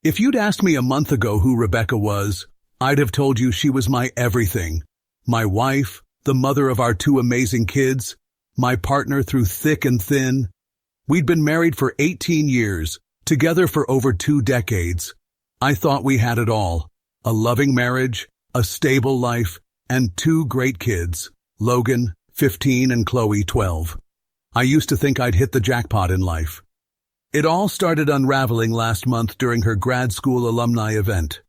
If you'd asked me a month ago who Rebecca was, I'd have told you she was my everything. My wife, the mother of our two amazing kids, my partner through thick and thin. We'd been married for 18 years, together for over 2 decades. I thought we had it all. A loving marriage, a stable life, and 2 great kids, Logan, 15, and Chloe, 12. I used to think I'd hit the jackpot in life. It all started unraveling last month during her grad school alumni event.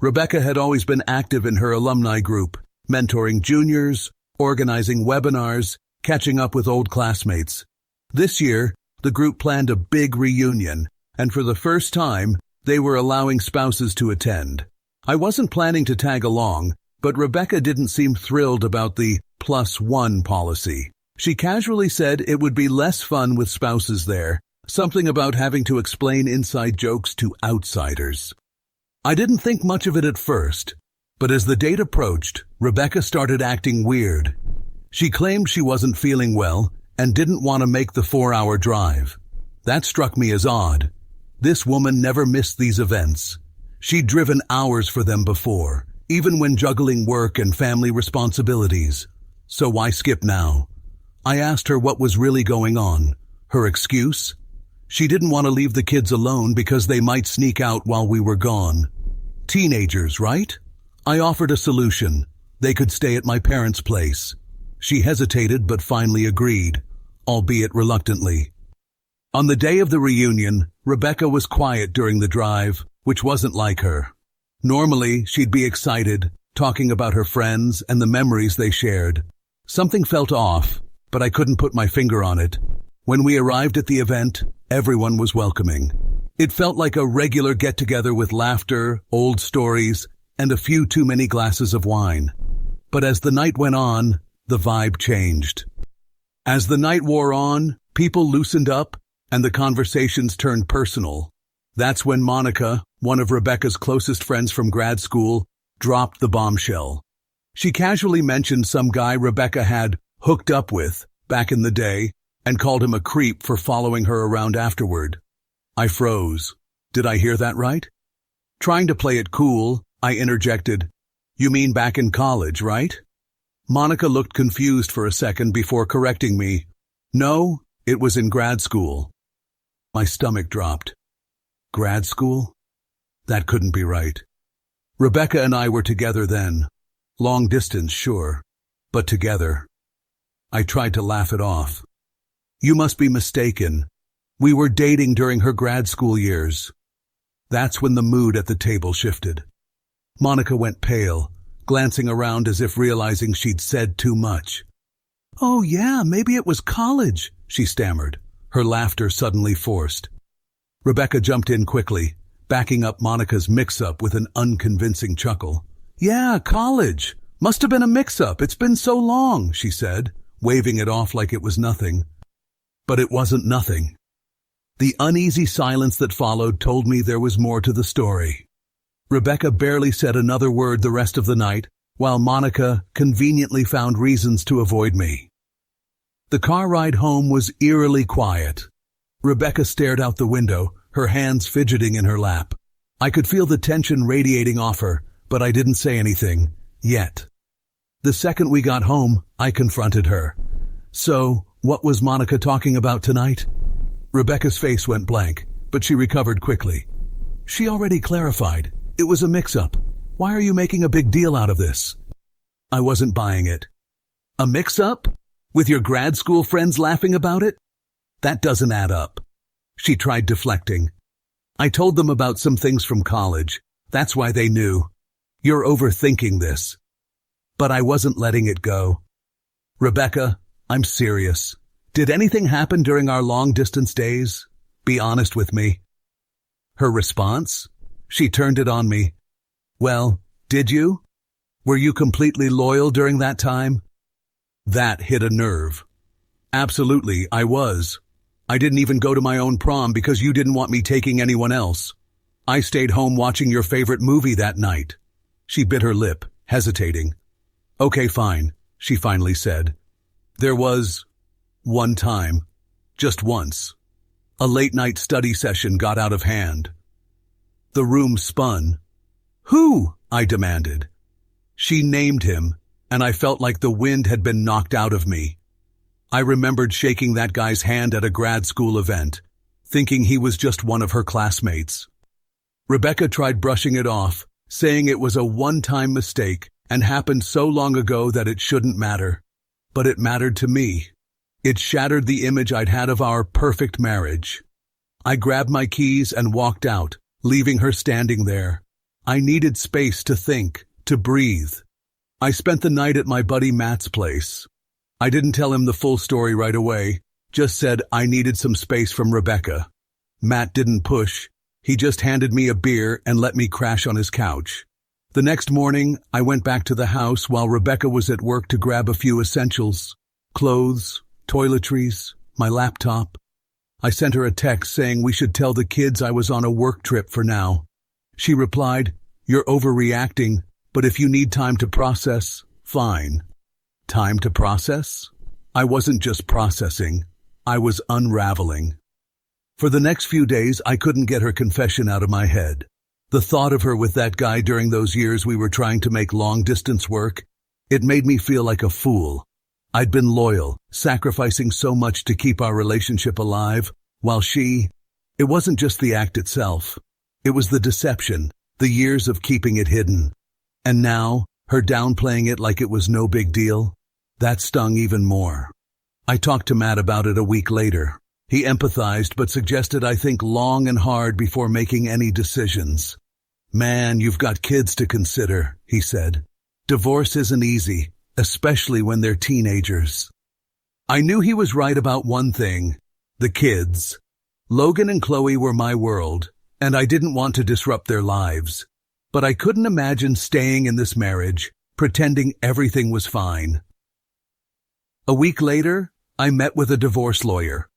Rebecca had always been active in her alumni group, mentoring juniors, organizing webinars, catching up with old classmates. This year, the group planned a big reunion, and for the first time, they were allowing spouses to attend. I wasn't planning to tag along, but Rebecca didn't seem thrilled about the +1 policy. She casually said it would be less fun with spouses there, something about having to explain inside jokes to outsiders. I didn't think much of it at first, but as the date approached, Rebecca started acting weird. She claimed she wasn't feeling well and didn't want to make the 4-hour drive. That struck me as odd. This woman never missed these events. She'd driven hours for them before, even when juggling work and family responsibilities. So why skip now? I asked her what was really going on. Her excuse? She didn't want to leave the kids alone because they might sneak out while we were gone. Teenagers, right? I offered a solution. They could stay at my parents' place. She hesitated but finally agreed, albeit reluctantly. On the day of the reunion, Rebecca was quiet during the drive, which wasn't like her. Normally, she'd be excited, talking about her friends and the memories they shared. Something felt off, but I couldn't put my finger on it. When we arrived at the event, everyone was welcoming. It felt like a regular get-together with laughter, old stories, and a few too many glasses of wine. But as the night went on, the vibe changed. As the night wore on, people loosened up, and the conversations turned personal. That's when Monica, one of Rebecca's closest friends from grad school, dropped the bombshell. She casually mentioned some guy Rebecca had hooked up with back in the day, and called him a creep for following her around afterward. I froze. Did I hear that right? Trying to play it cool, I interjected, "You mean back in college, right?" Monica looked confused for a second before correcting me. "No, it was in grad school." My stomach dropped. Grad school? That couldn't be right. Rebecca and I were together then. Long distance, sure, but together. I tried to laugh it off. "You must be mistaken. We were dating during her grad school years." That's when the mood at the table shifted. Monica went pale, glancing around as if realizing she'd said too much. "Oh yeah, maybe it was college," she stammered, her laughter suddenly forced. Rebecca jumped in quickly, backing up Monica's mix-up with an unconvincing chuckle. "Yeah, college. Must have been a mix-up. It's been so long," she said, waving it off like it was nothing. But it wasn't nothing. The uneasy silence that followed told me there was more to the story. Rebecca barely said another word the rest of the night, while Monica conveniently found reasons to avoid me. The car ride home was eerily quiet. Rebecca stared out the window, her hands fidgeting in her lap. I could feel the tension radiating off her, but I didn't say anything, yet. The second we got home, I confronted her. "So, what was Monica talking about tonight?" Rebecca's face went blank, but she recovered quickly. "She already clarified. It was a mix-up. Why are you making a big deal out of this?" I wasn't buying it. "A mix-up? With your grad school friends laughing about it? That doesn't add up." She tried deflecting. "I told them about some things from college. That's why they knew. You're overthinking this." But I wasn't letting it go. "Rebecca, I'm serious. Did anything happen during our long-distance days? Be honest with me." Her response? She turned it on me. "Well, did you? Were you completely loyal during that time?" That hit a nerve. "Absolutely, I was. I didn't even go to my own prom because you didn't want me taking anyone else. I stayed home watching your favorite movie that night." She bit her lip, hesitating. "Okay, fine," she finally said. "There was one time, just once. A late-night study session got out of hand." The room spun. "Who?" I demanded. She named him, and I felt like the wind had been knocked out of me. I remembered shaking that guy's hand at a grad school event, thinking he was just one of her classmates. Rebecca tried brushing it off, saying it was a one-time mistake and happened so long ago that it shouldn't matter. But it mattered to me. It shattered the image I'd had of our perfect marriage. I grabbed my keys and walked out, leaving her standing there. I needed space to think, to breathe. I spent the night at my buddy Matt's place. I didn't tell him the full story right away, just said I needed some space from Rebecca. Matt didn't push. He just handed me a beer and let me crash on his couch. The next morning, I went back to the house while Rebecca was at work to grab a few essentials. Clothes, toiletries, my laptop. I sent her a text saying we should tell the kids I was on a work trip for now. She replied, "You're overreacting, but if you need time to process, fine." Time to process? I wasn't just processing. I was unraveling. For the next few days, I couldn't get her confession out of my head. The thought of her with that guy during those years we were trying to make long-distance work, it made me feel like a fool. I'd been loyal, sacrificing so much to keep our relationship alive, while it wasn't just the act itself. It was the deception, the years of keeping it hidden. And now, her downplaying it like it was no big deal. That stung even more. I talked to Matt about it a week later. He empathized but suggested I think long and hard before making any decisions. "Man, you've got kids to consider," he said. "Divorce isn't easy, especially when they're teenagers." I knew he was right about one thing: the kids. Logan and Chloe were my world, and I didn't want to disrupt their lives. But I couldn't imagine staying in this marriage, pretending everything was fine. A week later, I met with a divorce lawyer.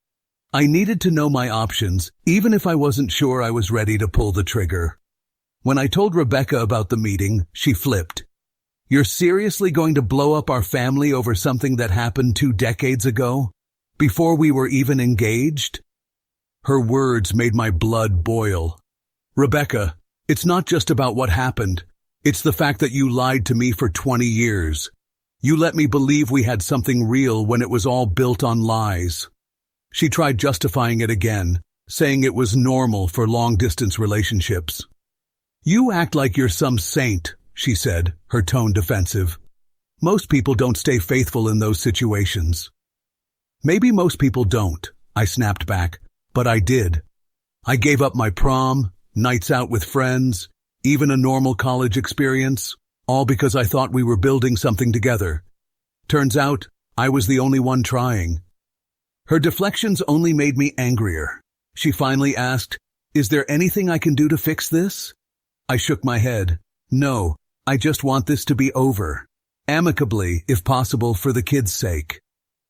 I needed to know my options, even if I wasn't sure I was ready to pull the trigger. When I told Rebecca about the meeting, she flipped. "You're seriously going to blow up our family over something that happened 2 decades ago? Before we were even engaged?" Her words made my blood boil. "Rebecca, it's not just about what happened. It's the fact that you lied to me for 20 years. You let me believe we had something real when it was all built on lies." She tried justifying it again, saying it was normal for long-distance relationships. "You act like you're some saint," she said, her tone defensive. "Most people don't stay faithful in those situations." "Maybe most people don't," I snapped back, "but I did. I gave up my prom, nights out with friends, even a normal college experience, all because I thought we were building something together. Turns out, I was the only one trying." Her deflections only made me angrier. She finally asked, "Is there anything I can do to fix this?" I shook my head. "No, I just want this to be over. Amicably, if possible, for the kids' sake."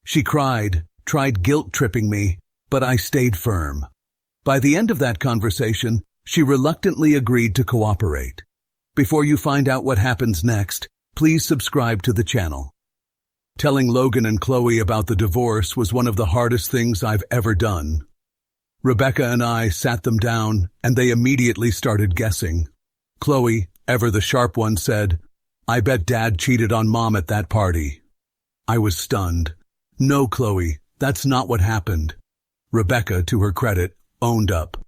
She cried, tried guilt-tripping me, but I stayed firm. By the end of that conversation, she reluctantly agreed to cooperate. Before you find out what happens next, please subscribe to the channel. Telling Logan and Chloe about the divorce was one of the hardest things I've ever done. Rebecca and I sat them down, and they immediately started guessing. Chloe, ever the sharp one, said, "I bet Dad cheated on Mom at that party." I was stunned. "No, Chloe, that's not what happened." Rebecca, to her credit, owned up.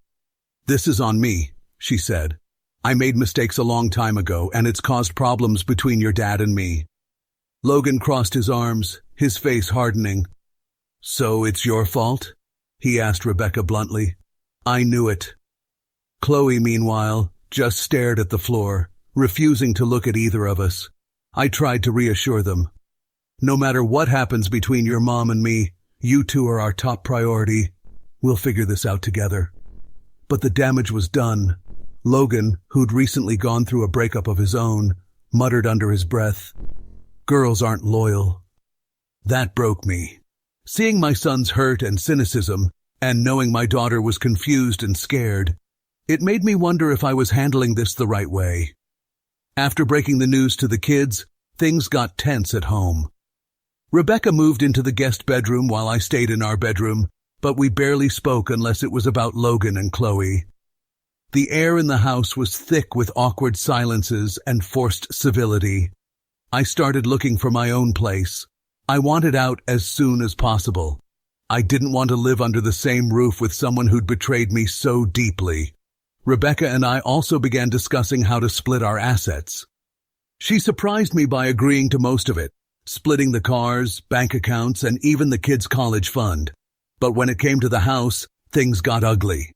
"This is on me," she said. "I made mistakes a long time ago, and it's caused problems between your dad and me." Logan crossed his arms, his face hardening. "So it's your fault?" he asked Rebecca bluntly. "I knew it." Chloe, meanwhile, just stared at the floor, refusing to look at either of us. I tried to reassure them. "No matter what happens between your mom and me, you two are our top priority. We'll figure this out together." But the damage was done. Logan, who'd recently gone through a breakup of his own, muttered under his breath, "Girls aren't loyal." That broke me. Seeing my son's hurt and cynicism, and knowing my daughter was confused and scared, it made me wonder if I was handling this the right way. After breaking the news to the kids, things got tense at home. Rebecca moved into the guest bedroom while I stayed in our bedroom, but we barely spoke unless it was about Logan and Chloe. The air in the house was thick with awkward silences and forced civility. I started looking for my own place. I wanted out as soon as possible. I didn't want to live under the same roof with someone who'd betrayed me so deeply. Rebecca and I also began discussing how to split our assets. She surprised me by agreeing to most of it, splitting the cars, bank accounts, and even the kids' college fund. But when it came to the house, things got ugly.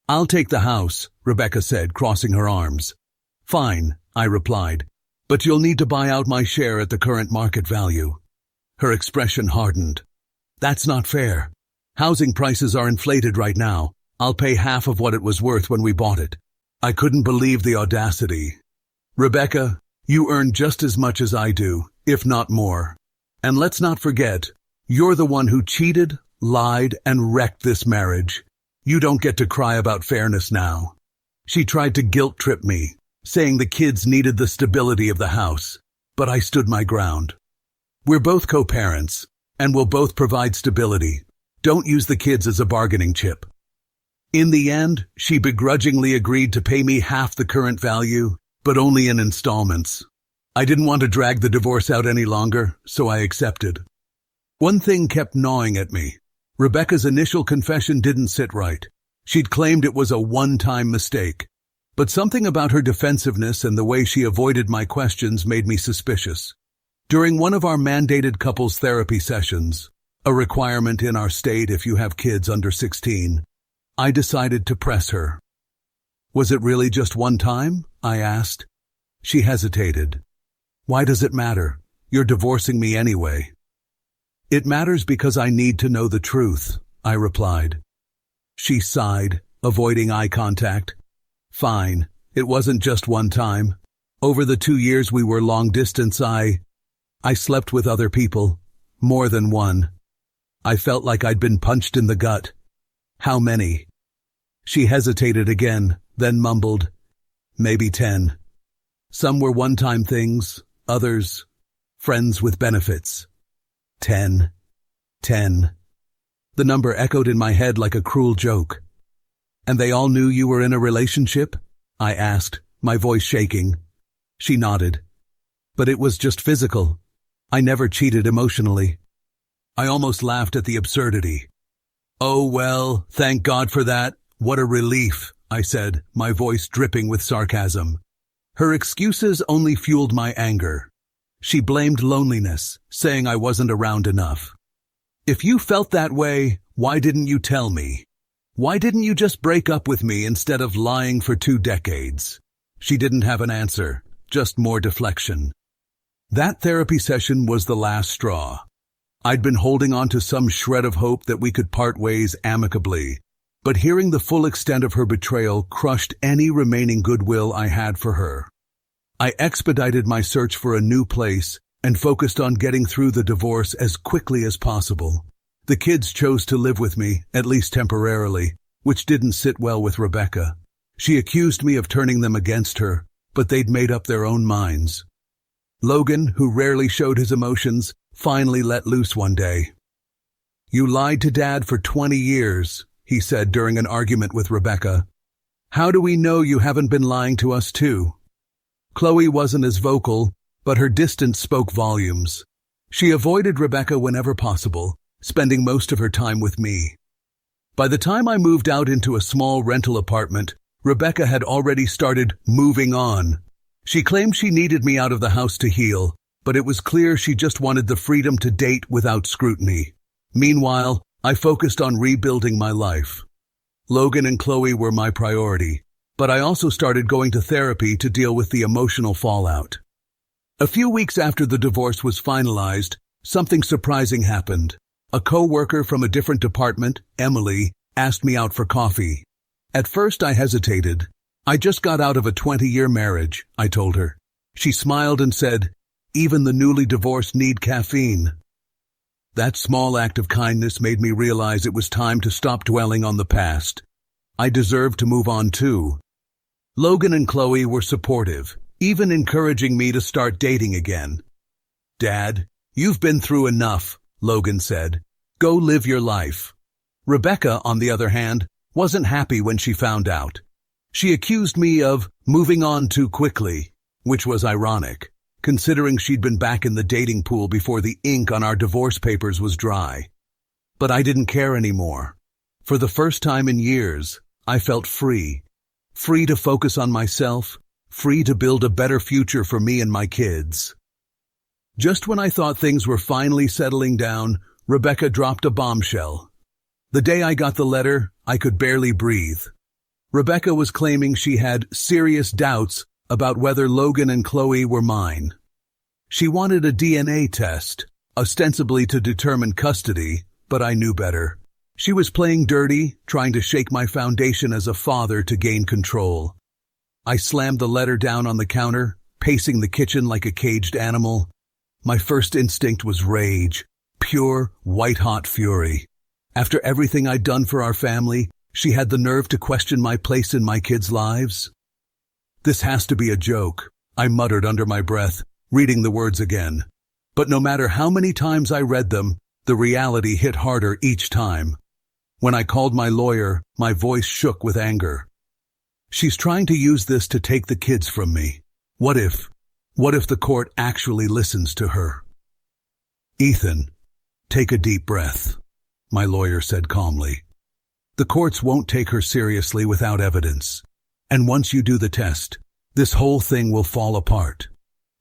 "I'll take the house," Rebecca said, crossing her arms. "Fine," I replied, "but you'll need to buy out my share at the current market value." Her expression hardened. "That's not fair. Housing prices are inflated right now. I'll pay half of what it was worth when we bought it." I couldn't believe the audacity. "Rebecca, you earn just as much as I do, if not more. And let's not forget, you're the one who cheated, lied, and wrecked this marriage. You don't get to cry about fairness now." She tried to guilt-trip me, saying the kids needed the stability of the house, but I stood my ground. "We're both co-parents, and we'll both provide stability. Don't use the kids as a bargaining chip." In the end, she begrudgingly agreed to pay me half the current value, but only in installments. I didn't want to drag the divorce out any longer, so I accepted. One thing kept gnawing at me. Rebecca's initial confession didn't sit right. She'd claimed it was a one-time mistake. But something about her defensiveness and the way she avoided my questions made me suspicious. During one of our mandated couples therapy sessions, a requirement in our state if you have kids under 16, I decided to press her. "Was it really just one time?" I asked. She hesitated. "Why does it matter? You're divorcing me anyway." "It matters because I need to know the truth," I replied. She sighed, avoiding eye contact. "Fine, it wasn't just one time. Over the 2 years we were long distance, I slept with other people, more than one. I felt like I'd been punched in the gut." "How many?" She hesitated again, then mumbled, "Maybe 10. Some were one-time things, others, friends with benefits." 10. The number echoed in my head like a cruel joke. "And they all knew you were in a relationship?" I asked, my voice shaking. She nodded. "But it was just physical. I never cheated emotionally." I almost laughed at the absurdity. "Oh well, thank God for that. What a relief," I said, my voice dripping with sarcasm. Her excuses only fueled my anger. She blamed loneliness, saying I wasn't around enough. "If you felt that way, why didn't you tell me? Why didn't you just break up with me instead of lying for 2 decades? She didn't have an answer, just more deflection. That therapy session was the last straw. I'd been holding on to some shred of hope that we could part ways amicably, but hearing the full extent of her betrayal crushed any remaining goodwill I had for her. I expedited my search for a new place and focused on getting through the divorce as quickly as possible. The kids chose to live with me, at least temporarily, which didn't sit well with Rebecca. She accused me of turning them against her, but they'd made up their own minds. Logan, who rarely showed his emotions, finally let loose one day. "You lied to Dad for 20 years, he said during an argument with Rebecca. "How do we know you haven't been lying to us too?" Chloe wasn't as vocal, but her distance spoke volumes. She avoided Rebecca whenever possible, spending most of her time with me. By the time I moved out into a small rental apartment, Rebecca had already started moving on. She claimed she needed me out of the house to heal, but it was clear she just wanted the freedom to date without scrutiny. Meanwhile, I focused on rebuilding my life. Logan and Chloe were my priority, but I also started going to therapy to deal with the emotional fallout. A few weeks after the divorce was finalized, something surprising happened. A co-worker from a different department, Emily, asked me out for coffee. At first I hesitated. "I just got out of a 20-year marriage," I told her. She smiled and said, "Even the newly divorced need caffeine." That small act of kindness made me realize it was time to stop dwelling on the past. I deserved to move on too. Logan and Chloe were supportive, even encouraging me to start dating again. "Dad, you've been through enough," Logan said. "Go live your life." Rebecca, on the other hand, wasn't happy when she found out. She accused me of moving on too quickly, which was ironic, considering she'd been back in the dating pool before the ink on our divorce papers was dry. But I didn't care anymore. For the first time in years, I felt free. Free to focus on myself, free to build a better future for me and my kids. Just when I thought things were finally settling down, Rebecca dropped a bombshell. The day I got the letter, I could barely breathe. Rebecca was claiming she had serious doubts about whether Logan and Chloe were mine. She wanted a DNA test, ostensibly to determine custody, but I knew better. She was playing dirty, trying to shake my foundation as a father to gain control. I slammed the letter down on the counter, pacing the kitchen like a caged animal. My first instinct was rage, pure, white-hot fury. After everything I'd done for our family, she had the nerve to question my place in my kids' lives. "This has to be a joke," I muttered under my breath, reading the words again. But no matter how many times I read them, the reality hit harder each time. When I called my lawyer, my voice shook with anger. "She's trying to use this to take the kids from me. What if the court actually listens to her?" "Ethan, take a deep breath," my lawyer said calmly. "The courts won't take her seriously without evidence. And once you do the test, this whole thing will fall apart."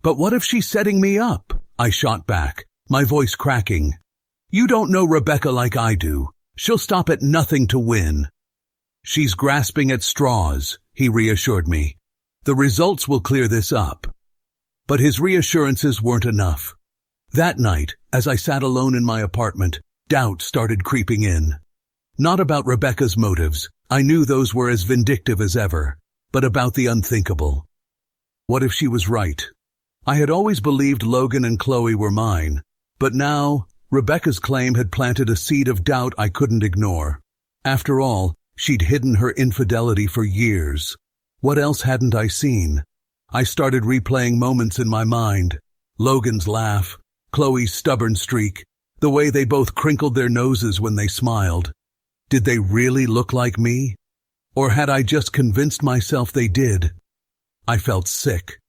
"But what if she's setting me up?" I shot back, my voice cracking. "You don't know Rebecca like I do. She'll stop at nothing to win." "She's grasping at straws," he reassured me. "The results will clear this up." But his reassurances weren't enough. That night, as I sat alone in my apartment, doubt started creeping in. Not about Rebecca's motives, I knew those were as vindictive as ever, but about the unthinkable. What if she was right? I had always believed Logan and Chloe were mine, but now Rebecca's claim had planted a seed of doubt I couldn't ignore. After all, she'd hidden her infidelity for years. What else hadn't I seen? I started replaying moments in my mind. Logan's laugh, Chloe's stubborn streak, the way they both crinkled their noses when they smiled. Did they really look like me? Or had I just convinced myself they did? I felt sick.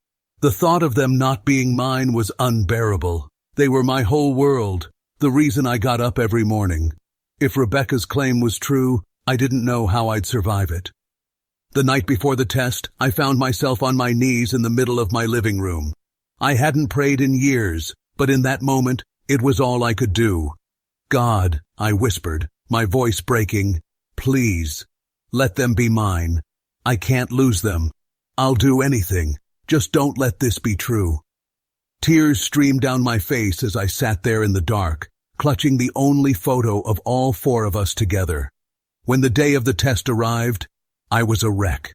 The thought of them not being mine was unbearable. They were my whole world, the reason I got up every morning. If Rebecca's claim was true, I didn't know how I'd survive it. The night before the test, I found myself on my knees in the middle of my living room. I hadn't prayed in years, but in that moment, it was all I could do. "God," I whispered, my voice breaking, "please, let them be mine. I can't lose them. I'll do anything. Just don't let this be true." Tears streamed down my face as I sat there in the dark, clutching the only photo of all four of us together. When the day of the test arrived, I was a wreck.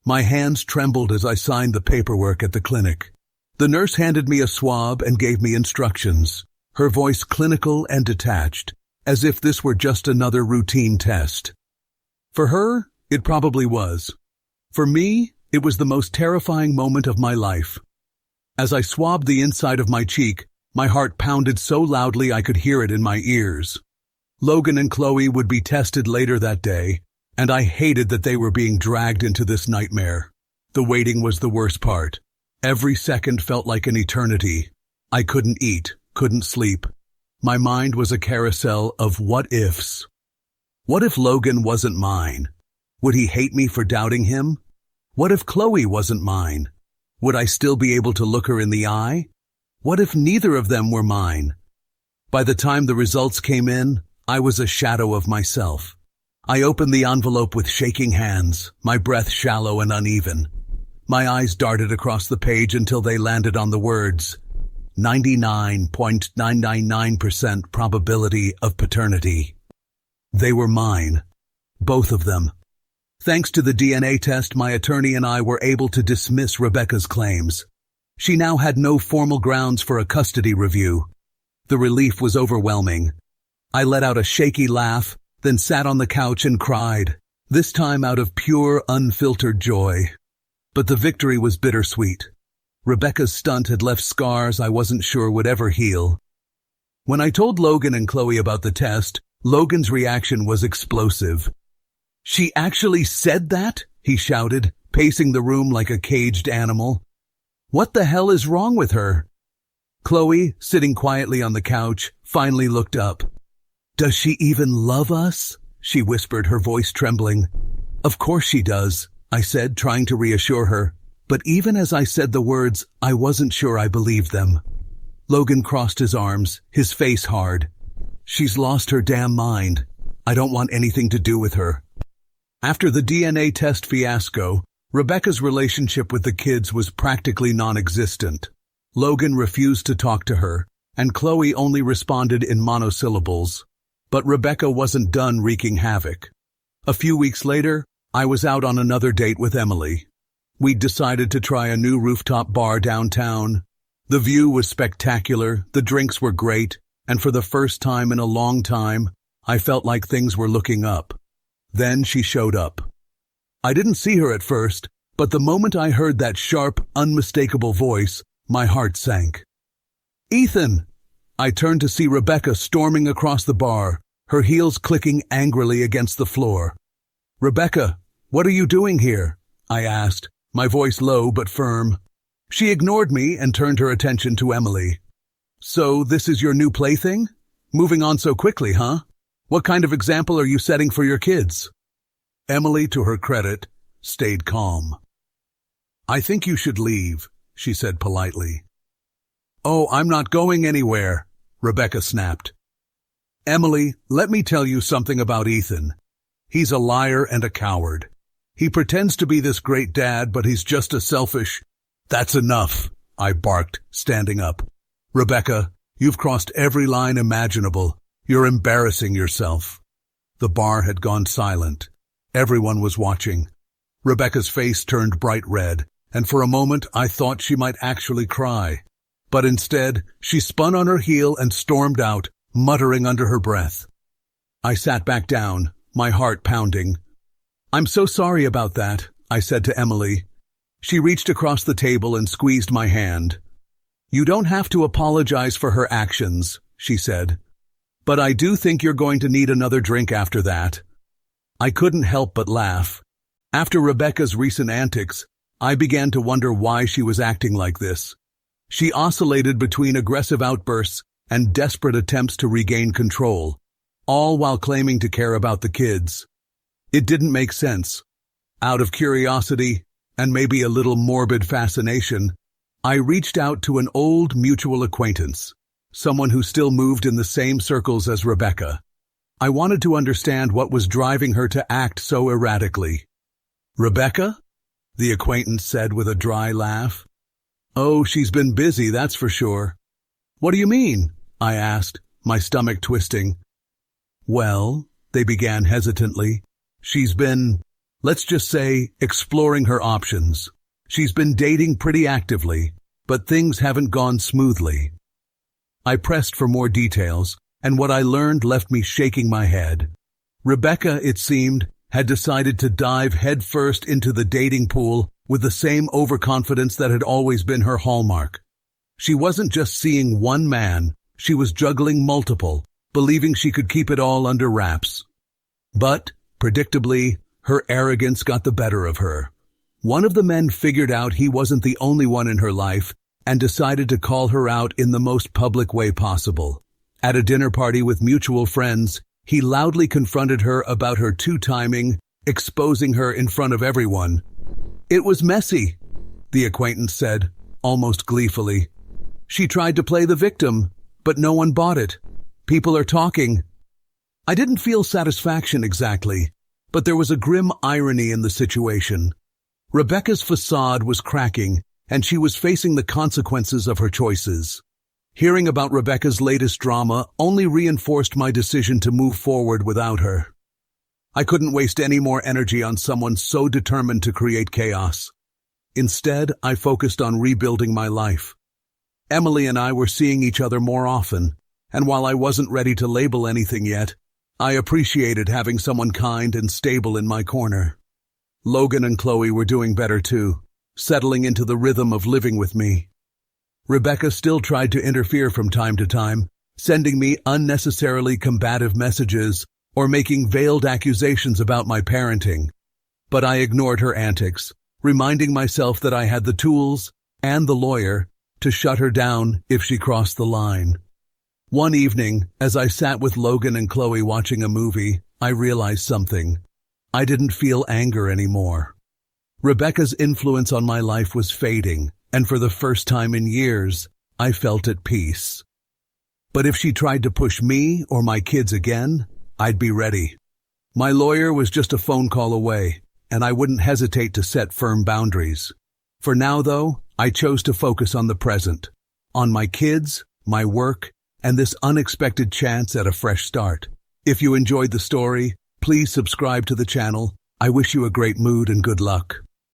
My hands trembled as I signed the paperwork at the clinic. The nurse handed me a swab and gave me instructions, her voice clinical and detached, as if this were just another routine test. For her, it probably was. For me, it was the most terrifying moment of my life. As I swabbed the inside of my cheek, my heart pounded so loudly I could hear it in my ears. Logan and Chloe would be tested later that day, and I hated that they were being dragged into this nightmare. The waiting was the worst part. Every second felt like an eternity. I couldn't eat, couldn't sleep. My mind was a carousel of what-ifs. What if Logan wasn't mine? Would he hate me for doubting him? What if Chloe wasn't mine? Would I still be able to look her in the eye? What if neither of them were mine? By the time the results came in, I was a shadow of myself. I opened the envelope with shaking hands, my breath shallow and uneven. My eyes darted across the page until they landed on the words, 99.999% probability of paternity. They were mine. Both of them. Thanks to the DNA test, my attorney and I were able to dismiss Rebecca's claims. She now had no formal grounds for a custody review. The relief was overwhelming. I let out a shaky laugh, then sat on the couch and cried, this time out of pure, unfiltered joy. But the victory was bittersweet. Rebecca's stunt had left scars I wasn't sure would ever heal. When I told Logan and Chloe about the test, Logan's reaction was explosive. "She actually said that?" he shouted, pacing the room like a caged animal. What the hell is wrong with her? Chloe, sitting quietly on the couch, finally looked up. Does she even love us? She whispered, her voice trembling. Of course she does, I said, trying to reassure her. But even as I said the words, I wasn't sure I believed them. Logan crossed his arms, his face hard. She's lost her damn mind. I don't want anything to do with her. After the DNA test fiasco, Rebecca's relationship with the kids was practically non-existent. Logan refused to talk to her, and Chloe only responded in monosyllables. But Rebecca wasn't done wreaking havoc. A few weeks later, I was out on another date with Emily. We'd decided to try a new rooftop bar downtown. The view was spectacular, the drinks were great, and for the first time in a long time, I felt like things were looking up. Then she showed up. I didn't see her at first, but the moment I heard that sharp, unmistakable voice, my heart sank. Ethan! I turned to see Rebecca storming across the bar, her heels clicking angrily against the floor. Rebecca, what are you doing here? I asked, my voice low but firm. She ignored me and turned her attention to Emily. So this is your new plaything? Moving on so quickly, huh? What kind of example are you setting for your kids? Emily, to her credit, stayed calm. I think you should leave, she said politely. Oh, I'm not going anywhere, Rebecca snapped. Emily, let me tell you something about Ethan. He's a liar and a coward. He pretends to be this great dad, but he's just a selfish... That's enough, I barked, standing up. Rebecca, you've crossed every line imaginable. You're embarrassing yourself. The bar had gone silent. Everyone was watching. Rebecca's face turned bright red, and for a moment I thought she might actually cry. But instead, she spun on her heel and stormed out, muttering under her breath. I sat back down, my heart pounding. I'm so sorry about that, I said to Emily. She reached across the table and squeezed my hand. You don't have to apologize for her actions, she said. But I do think you're going to need another drink after that. I couldn't help but laugh. After Rebecca's recent antics, I began to wonder why she was acting like this. She oscillated between aggressive outbursts and desperate attempts to regain control, all while claiming to care about the kids. It didn't make sense. Out of curiosity, and maybe a little morbid fascination, I reached out to an old mutual acquaintance, someone who still moved in the same circles as Rebecca. I wanted to understand what was driving her to act so erratically. Rebecca? The acquaintance said with a dry laugh. Oh, she's been busy, that's for sure. What do you mean? I asked, my stomach twisting. Well, they began hesitantly. She's been, let's just say, exploring her options. She's been dating pretty actively, but things haven't gone smoothly. I pressed for more details, and what I learned left me shaking my head. Rebecca, it seemed, had decided to dive headfirst into the dating pool with the same overconfidence that had always been her hallmark. She wasn't just seeing one man, she was juggling multiple, believing she could keep it all under wraps. But, predictably, her arrogance got the better of her. One of the men figured out he wasn't the only one in her life and decided to call her out in the most public way possible. At a dinner party with mutual friends, he loudly confronted her about her two-timing, exposing her in front of everyone. It was messy, the acquaintance said, almost gleefully. She tried to play the victim, but no one bought it. People are talking. I didn't feel satisfaction exactly, but there was a grim irony in the situation. Rebecca's facade was cracking, and she was facing the consequences of her choices. Hearing about Rebecca's latest drama only reinforced my decision to move forward without her. I couldn't waste any more energy on someone so determined to create chaos. Instead, I focused on rebuilding my life. Emily and I were seeing each other more often, and while I wasn't ready to label anything yet, I appreciated having someone kind and stable in my corner. Logan and Chloe were doing better too, settling into the rhythm of living with me. Rebecca still tried to interfere from time to time, sending me unnecessarily combative messages or making veiled accusations about my parenting. But I ignored her antics, reminding myself that I had the tools and the lawyer to shut her down if she crossed the line. One evening, as I sat with Logan and Chloe watching a movie, I realized something. I didn't feel anger anymore. Rebecca's influence on my life was fading, and for the first time in years, I felt at peace. But if she tried to push me or my kids again, I'd be ready. My lawyer was just a phone call away, and I wouldn't hesitate to set firm boundaries. For now, though, I chose to focus on the present, on my kids, my work, and this unexpected chance at a fresh start. If you enjoyed the story, please subscribe to the channel. I wish you a great mood and good luck.